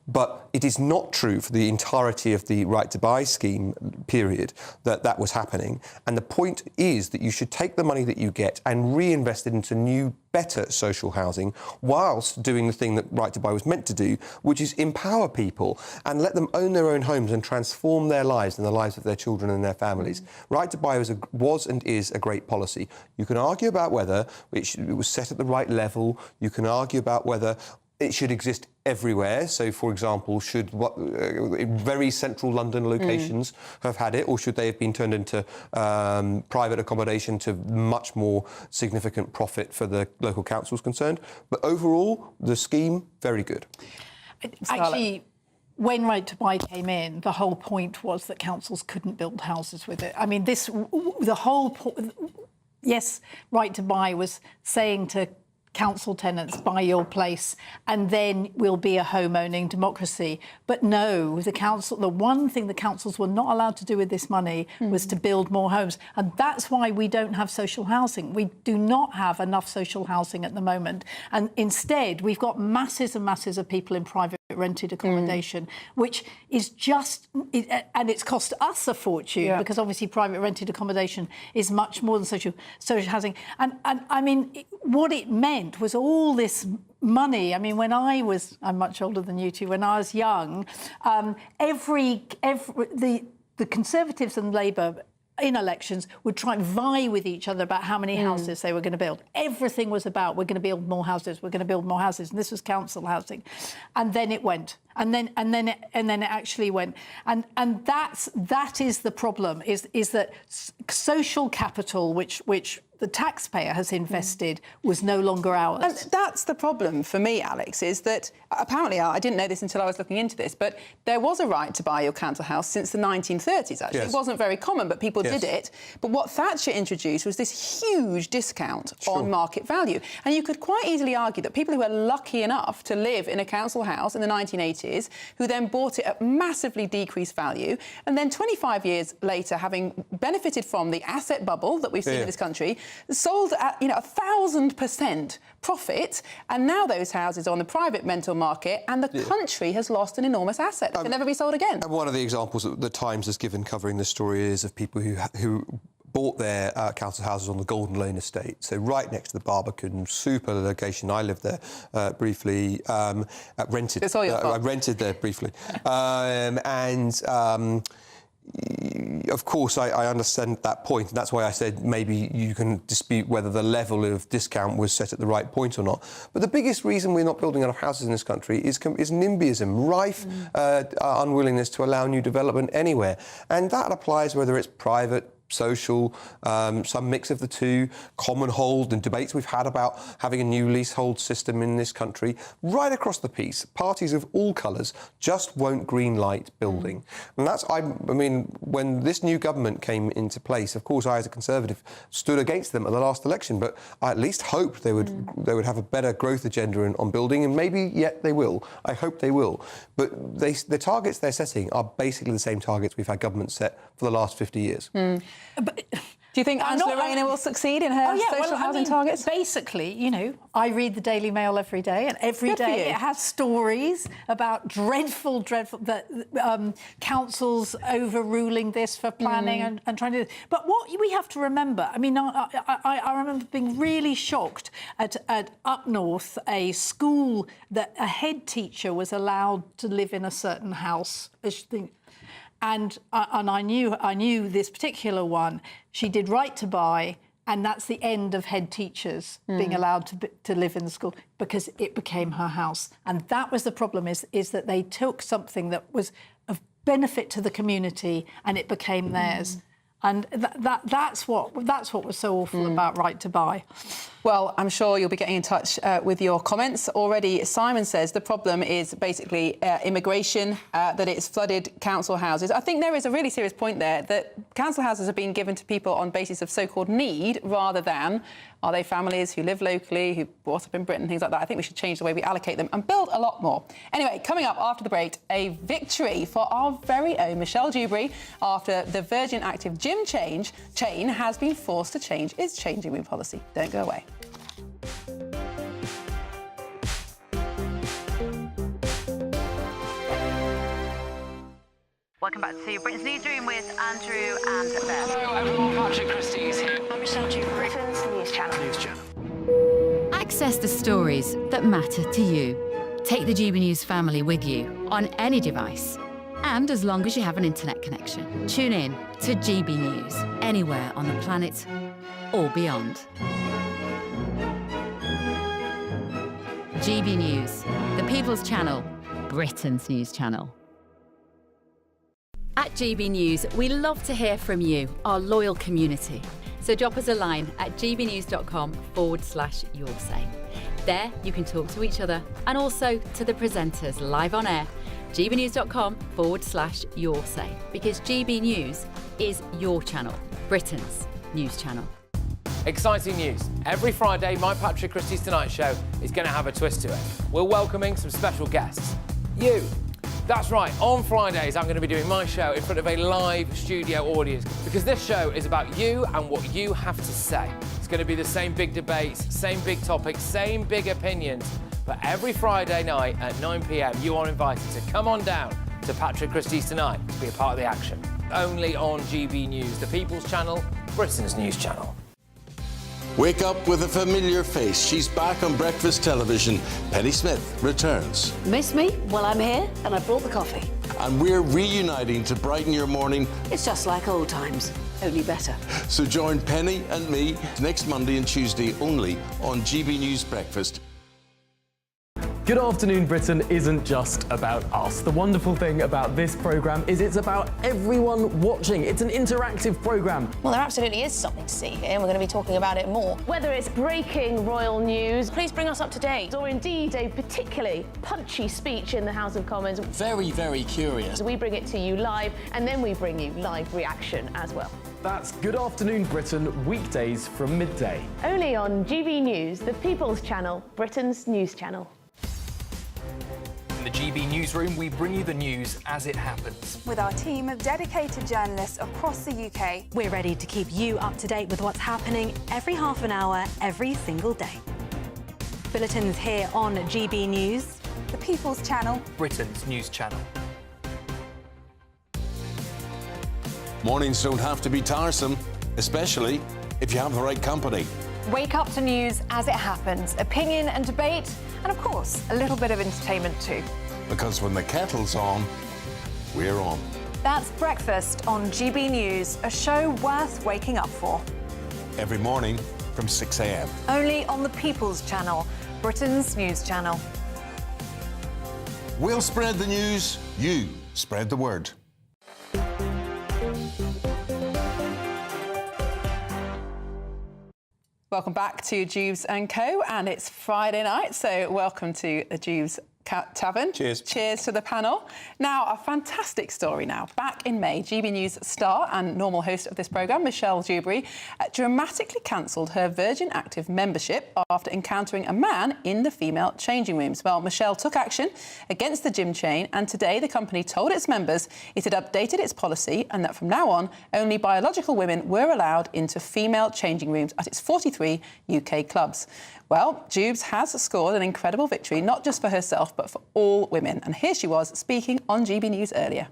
But it is not true for the entirety of the Right to Buy scheme period that that was happening. And the point is that you should take the money that you get and reinvest it into new, better social housing, whilst doing the thing that Right to Buy was meant to do, which is empower people and let them own their own homes and transform their lives and the lives of their children and their families. Right to Buy was and is a great policy. You can argue about whether it was set at the right level. You can argue about whether it should exist everywhere. So, for example, should very central London locations have had it, or should they have been turned into private accommodation to much more significant profit for the local councils concerned? But overall, the scheme, very good. Actually, when Right to Buy came in, the whole point was that councils couldn't build houses with it. I mean, yes, Right to Buy was saying to council tenants, buy your place, and then we'll be a home-owning democracy. But no, the one thing the councils were not allowed to do with this money was to build more homes. And that's why we don't have social housing. We do not have enough social housing at the moment. And instead, we've got masses and masses of people in private rented accommodation, which is and it's cost us a fortune, because obviously private rented accommodation is much more than social housing. And I mean, what it meant was all this money. I mean, I'm much older than you two, when I was young, the Conservatives and Labour in elections would try and vie with each other about how many houses they were going to build. Everything was about, we're going to build more houses, we're going to build more houses, and this was council housing. And then it went. And then it actually went. And that is the problem, is that social capital, which the taxpayer has invested, was no longer ours. And that's the problem for me, Alex, is that apparently, I didn't know this until I was looking into this, but there was a right to buy your council house since the 1930s, actually. Yes. It wasn't very common, but people did it. But what Thatcher introduced was this huge discount on market value. And you could quite easily argue that people who were lucky enough to live in a council house in the 1980s, who then bought it at massively decreased value, and then 25 years later, having benefited from the asset bubble that we've seen in this country, sold at 1,000% profit, and now those houses are on the private rental market, and the country has lost an enormous asset that can never be sold again. And one of the examples that the Times has given covering this story is of people who bought their council houses on the Golden Lane estate, so right next to the Barbican, super location. I lived there briefly, rented. It's all your fault. I rented there briefly, of course, I understand that point, and that's why I said maybe you can dispute whether the level of discount was set at the right point or not. But the biggest reason we're not building enough houses in this country is NIMBYism, rife unwillingness to allow new development anywhere. And that applies whether it's private, social, some mix of the two, common hold, and debates we've had about having a new leasehold system in this country. Right across the piece, parties of all colours just won't green light building. And that's, I mean, when this new government came into place, of course, I, as a Conservative, stood against them at the last election, but I at least hoped they would have a better growth agenda on building, and maybe yet they will. I hope they will. But the targets they're setting are basically the same targets we've had governments set for the last 50 years. But Do you think Angela Rayner will succeed in her social housing targets? Basically, you know, I read the Daily Mail every day, and every day it has stories about dreadful councils overruling this for planning and trying to... But what we have to remember, I mean, I remember being really shocked at up north, a school that a head teacher was allowed to live in a certain house. And I knew this particular one. She did right to buy, and that's the end of head teachers being allowed to live in the school because it became her house. And that was the problem: is that they took something that was of benefit to the community and it became theirs. And that's what was so awful about right to buy. Well, I'm sure you'll be getting in touch with your comments. Already, Simon says the problem is basically immigration, that it's flooded council houses. I think there is a really serious point there that council houses are being given to people on basis of so-called need rather than are they families who live locally, who brought up in Britain, things like that. I think we should change the way we allocate them and build a lot more. Anyway, coming up after the break, a victory for our very own Michelle Dewberry after the Virgin Active gym chain has been forced to change its changing room policy. Don't go away. Welcome back to Britain's Newsroom with Andrew and Beth. Hello everyone, Patrick Christie is here. I'm Michelle Dewberry. Britain's News Channel. Access the stories that matter to you. Take the GB News family with you on any device. And as long as you have an internet connection, tune in to GB News anywhere on the planet or beyond. GB News, the People's Channel, Britain's news channel. At GB News, we love to hear from you, our loyal community. So drop us a line at gbnews.com/yoursay. There you can talk to each other and also to the presenters live on air. gbnews.com/yoursay, because GB News is your channel, Britain's news channel. Exciting news. Every Friday, my Patrick Christie's Tonight Show is going to have a twist to it. We're welcoming some special guests. You. That's right, on Fridays I'm going to be doing my show in front of a live studio audience because this show is about you and what you have to say. It's going to be the same big debates, same big topics, same big opinions, but every Friday night at 9 p.m. you are invited to come on down to Patrick Christie's Tonight to be a part of the action. Only on GB News, the People's Channel, Britain's news channel. Wake up with a familiar face. She's back on breakfast television. Penny Smith returns. Miss me? Well, I'm here and I brought the coffee. And we're reuniting to brighten your morning. It's just like old times, only better. So join Penny and me next Monday and Tuesday only on GB News Breakfast. Good Afternoon Britain isn't just about us. The wonderful thing about this programme is it's about everyone watching. It's an interactive programme. Well, there absolutely is something to see here, and we're going to be talking about it more. Whether it's breaking royal news, please bring us up to date, or indeed a particularly punchy speech in the House of Commons. Very, very curious. We bring it to you live, and then we bring you live reaction as well. That's Good Afternoon Britain, weekdays from midday. Only on GB News, the People's Channel, Britain's news channel. In the GB Newsroom, we bring you the news as it happens. With our team of dedicated journalists across the UK, we're ready to keep you up to date with what's happening every half an hour, every single day. Bulletins here on GB News, the People's Channel, Britain's news channel. Mornings don't have to be tiresome, especially if you have the right company. Wake up to news as it happens, opinion and debate, and of course, a little bit of entertainment too. Because when the kettle's on, we're on. That's Breakfast on GB News, a show worth waking up for. Every morning from 6 a.m. Only on the People's Channel, Britain's news channel. We'll spread the news, you spread the word. Welcome back to Dewbs & Co, and it's Friday night, so welcome to the Dewbs Tavern. Cheers. Cheers to the panel. Now, a fantastic story now. Back in May, GB News star and normal host of this programme, Michelle Dewberry, dramatically cancelled her Virgin Active membership after encountering a man in the female changing rooms. Well, Michelle took action against the gym chain, and today the company told its members it had updated its policy and that from now on, only biological women were allowed into female changing rooms at its 43 UK clubs. Well, Dewbs has scored an incredible victory, not just for herself, but for all women. And here she was speaking on GB News earlier.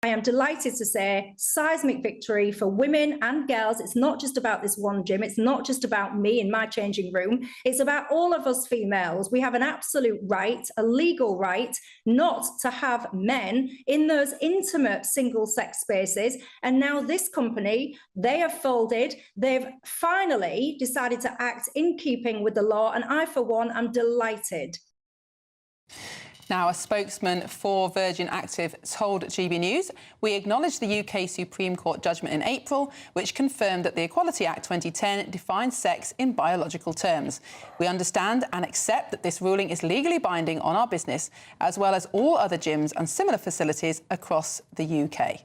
I am delighted to say seismic victory for women and girls. It's not just about this one gym. It's not just about me in my changing room. It's about all of us females. We have an absolute right, a legal right, not to have men in those intimate single-sex spaces. And now this company, they have folded. They've finally decided to act in keeping with the law. And I, for one, am delighted. Now, a spokesman for Virgin Active told GB News, we acknowledge the UK Supreme Court judgment in April, which confirmed that the Equality Act 2010 defines sex in biological terms. We understand and accept that this ruling is legally binding on our business, as well as all other gyms and similar facilities across the UK.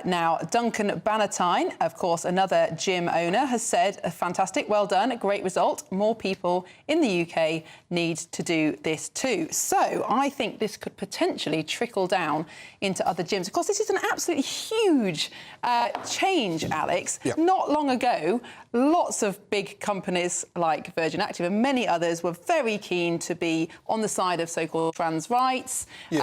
Now, Duncan Bannatyne, of course, another gym owner, has said, fantastic, well done, a great result. More people in the UK need to do this too. So I think this could potentially trickle down into other gyms. Of course, this is an absolutely huge change, Alex. Yep. Not long ago, lots of big companies like Virgin Active and many others were very keen to be on the side of so-called trans rights, you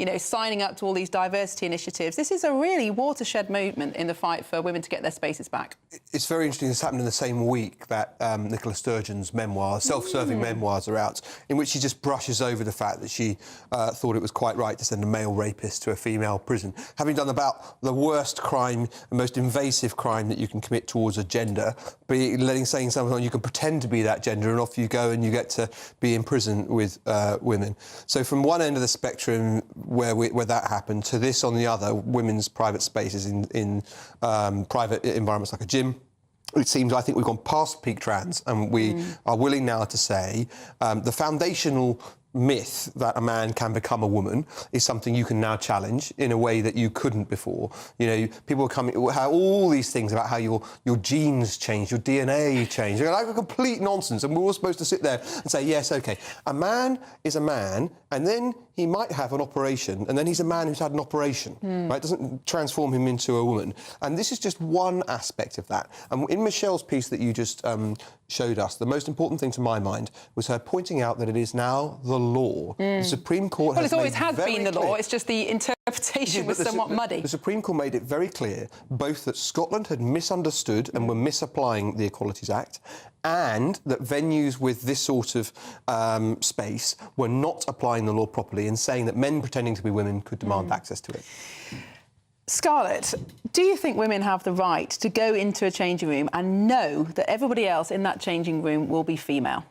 know, signing up to all these diversity initiatives. This is a really watershed movement in the fight for women to get their spaces back. It's very interesting. This happened in the same week that Nicola Sturgeon's memoirs, self-serving memoirs, are out, in which she just brushes over the fact that she thought it was quite right to send a male rapist to a female prison, having done about the worst crime, the most invasive crime that you can commit towards a gender, saying something like you can pretend to be that gender and off you go and you get to be in prison with women. So from one end of the spectrum where that happened to this on the other, women's private spaces in private environments like a gym. It seems, I think we've gone past peak trans and we are willing now to say the foundational myth that a man can become a woman is something you can now challenge in a way that you couldn't before. You know, people are coming, how all these things about how your genes change, your DNA change. They're like a complete nonsense, and we're all supposed to sit there and say, yes, OK, a man is a man, and then he might have an operation, and then he's a man who's had an operation, right? It doesn't transform him into a woman. And this is just one aspect of that. And in Michelle's piece that you just showed us, the most important thing to my mind was her pointing out that it is now the law. The Supreme Court has always been the law. It's just the interpretation was somewhat muddy. The Supreme Court made it very clear both that Scotland had misunderstood and were misapplying the Equalities Act, and that venues with this sort of space were not applying the law properly and saying that men pretending to be women could demand access to it. Scarlett, do you think women have the right to go into a changing room and know that everybody else in that changing room will be female?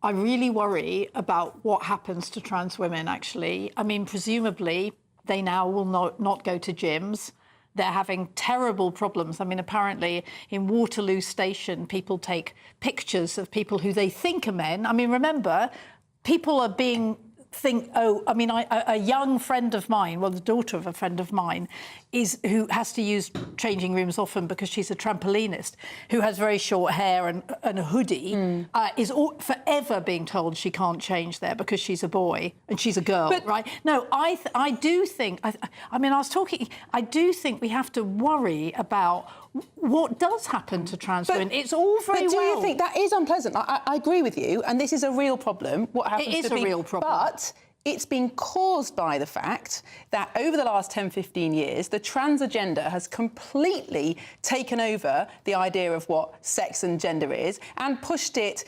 I really worry about what happens to trans women, actually. I mean, presumably, they now will not go to gyms. They're having terrible problems. I mean, apparently, in Waterloo Station, people take pictures of people who they think are men. I mean, remember, people are being... a young friend of mine, well, the daughter of a friend of mine, who has to use changing rooms often because she's a trampolinist, who has very short hair and a hoodie, is forever being told she can't change there because she's a boy and she's a girl, right? No, I do think we have to worry about what does happen to trans women. It's all very well. But do you think that is unpleasant? I agree with you, and this is a real problem. What happens it is a real problem. But it's been caused by the fact that over the last 10, 15 years, the trans agenda has completely taken over the idea of what sex and gender is and pushed it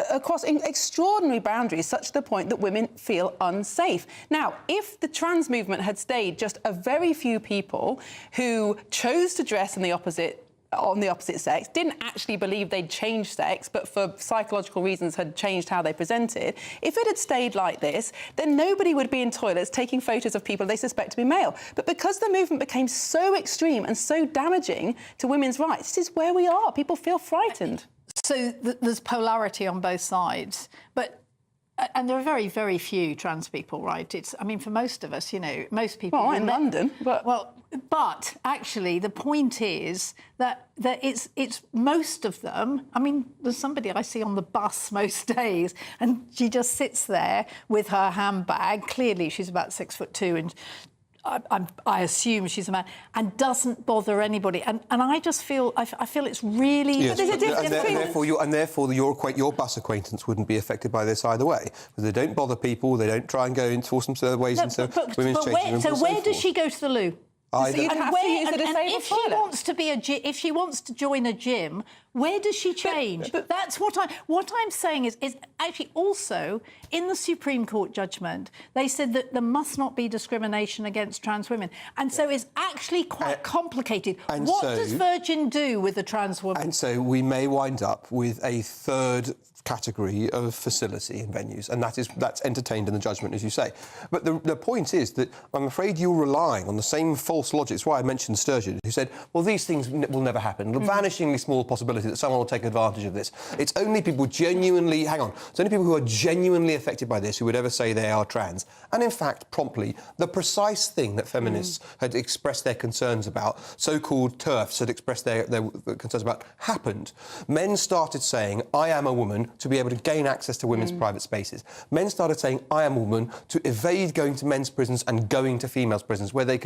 across extraordinary boundaries, such to the point that women feel unsafe. Now, if the trans movement had stayed just a very few people who chose to dress on the opposite sex, didn't actually believe they'd changed sex, but for psychological reasons had changed how they presented, if it had stayed like this, then nobody would be in toilets taking photos of people they suspect to be male. But because the movement became so extreme and so damaging to women's rights, this is where we are. People feel frightened. So there's polarity on both sides, and there are very, very few trans people, right? I mean, for most of us, most people. Well, in London, but actually, the point is that it's most of them. I mean, there's somebody I see on the bus most days, and she just sits there with her handbag. Clearly, she's about 6'2", and I assume she's a man, and doesn't bother anybody. And I just feel I feel it's really. Yes, But there's a difference. and therefore your bus acquaintance wouldn't be affected by this either way. Because they don't bother people. They don't try and go into some other ways into women's changing rooms. So where does she go to the loo? Either. If she wants to join a gym, where does she change? That's what I'm saying is actually also in the Supreme Court judgment they said that there must not be discrimination against trans women, and so it's actually quite complicated. What does Virgin do with a trans woman? And so we may wind up with a third category of facility and venues, and that's entertained in the judgment, as you say. But the point is that I'm afraid you're relying on the same false logic. It's why I mentioned Sturgeon, who said, well, these things will never happen. The vanishingly small possibility that someone will take advantage of this. It's only people genuinely... Hang on. It's only people who are genuinely affected by this who would ever say they are trans. And in fact, promptly, the precise thing that feminists had expressed their concerns about, so-called TERFs had expressed their concerns about, happened. Men started saying, I am a woman, to be able to gain access to women's private spaces. Men started saying, I am a woman, to evade going to men's prisons and going to females' prisons, where they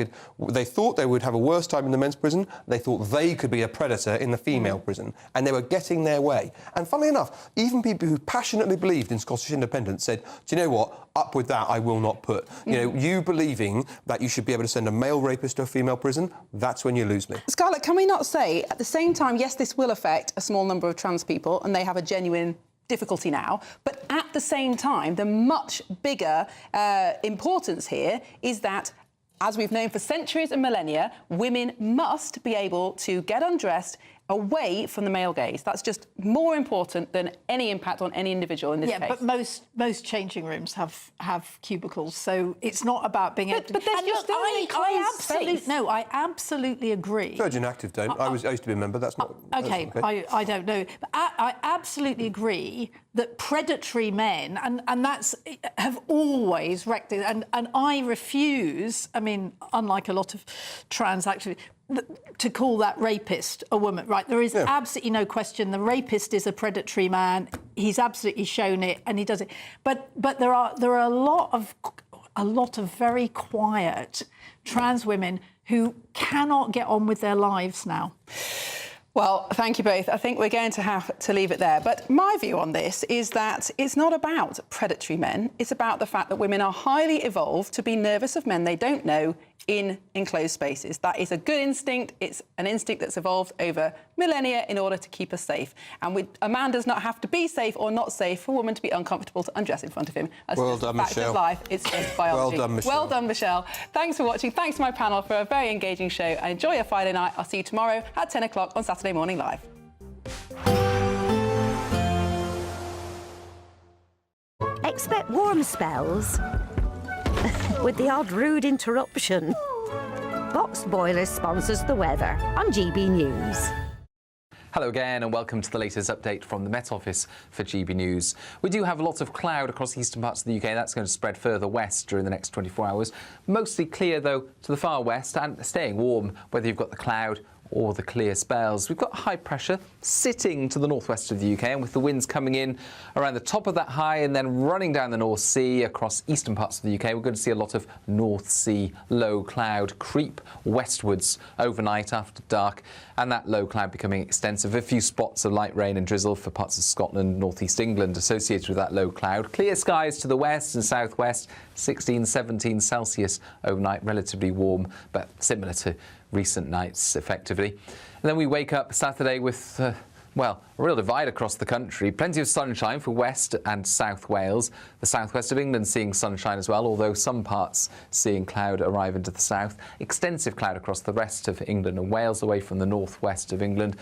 thought they would have a worse time in the men's prison, they thought they could be a predator in the female prison, and they were getting their way. And funnily enough, even people who passionately believed in Scottish independence said, do you know what, up with that I will not put. You believing that you should be able to send a male rapist to a female prison, that's when you lose me. Scarlett, can we not say, at the same time, yes, this will affect a small number of trans people, and they have a genuine difficulty now, but at the same time, the much bigger importance here is that, as we've known for centuries and millennia, women must be able to get undressed away from the male gaze. That's just more important than any impact on any individual in this case. Yeah, but most changing rooms have cubicles, so it's not about being able to... But there's just still really closed space. No, I absolutely agree. Virgin Active don't. I used to be a member. That's not... OK, I don't know. But I absolutely agree that predatory men, and that's have always wrecked it, and I refuse, I mean, unlike a lot of trans activists, to call that rapist a woman, right? There is absolutely no question. The rapist is a predatory man. He's absolutely shown it, and he does it. But there are a lot of very quiet trans women who cannot get on with their lives now. Well, thank you both. I think we're going to have to leave it there. But my view on this is that it's not about predatory men. It's about the fact that women are highly evolved to be nervous of men they don't know in enclosed spaces. That is a good instinct. It's an instinct that's evolved over millennia in order to keep us safe. And a man does not have to be safe or not safe for a woman to be uncomfortable to undress in front of him. That's well just done, a fact Michelle. of life. It's just biology. Well done, Michelle. Well done, Michelle. Thanks for watching. Thanks to my panel for a very engaging show. And enjoy your Friday night. I'll see you tomorrow at 10 o'clock on Saturday Morning Live. Expect warm spells with the odd rude interruption. Box Boilers sponsors the weather on GB News. Hello again and welcome to the latest update from the Met Office for GB News. We do have a lot of cloud across the eastern parts of the UK. That's going to spread further west during the next 24 hours. Mostly clear, though, to the far west and staying warm, whether you've got the cloud or the clear spells. We've got high pressure sitting to the northwest of the UK, and with the winds coming in around the top of that high and then running down the North Sea across eastern parts of the UK, we're going to see a lot of North Sea low cloud creep westwards overnight after dark, and that low cloud becoming extensive. A few spots of light rain and drizzle for parts of Scotland, northeast England associated with that low cloud. Clear skies to the west and southwest, 16, 17 Celsius overnight, relatively warm, but similar to recent nights, effectively. And then we wake up Saturday with, well, a real divide across the country. Plenty of sunshine for West and South Wales. The southwest of England seeing sunshine as well, although some parts seeing cloud arrive into the south. Extensive cloud across the rest of England and Wales, away from the northwest of England.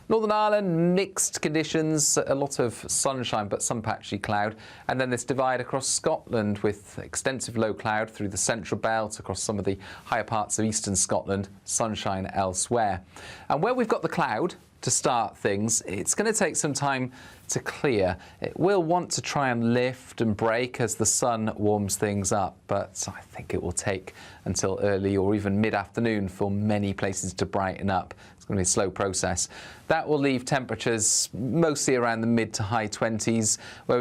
Northern Ireland, mixed conditions, a lot of sunshine but some patchy cloud. And then this divide across Scotland with extensive low cloud through the central belt, across some of the higher parts of eastern Scotland, sunshine elsewhere. And where we've got the cloud to start things, it's going to take some time to clear. It will want to try and lift and break as the sun warms things up, but I think it will take until early or even mid-afternoon for many places to brighten up. It's going to be a slow process. That will leave temperatures mostly around the mid to high 20s, where we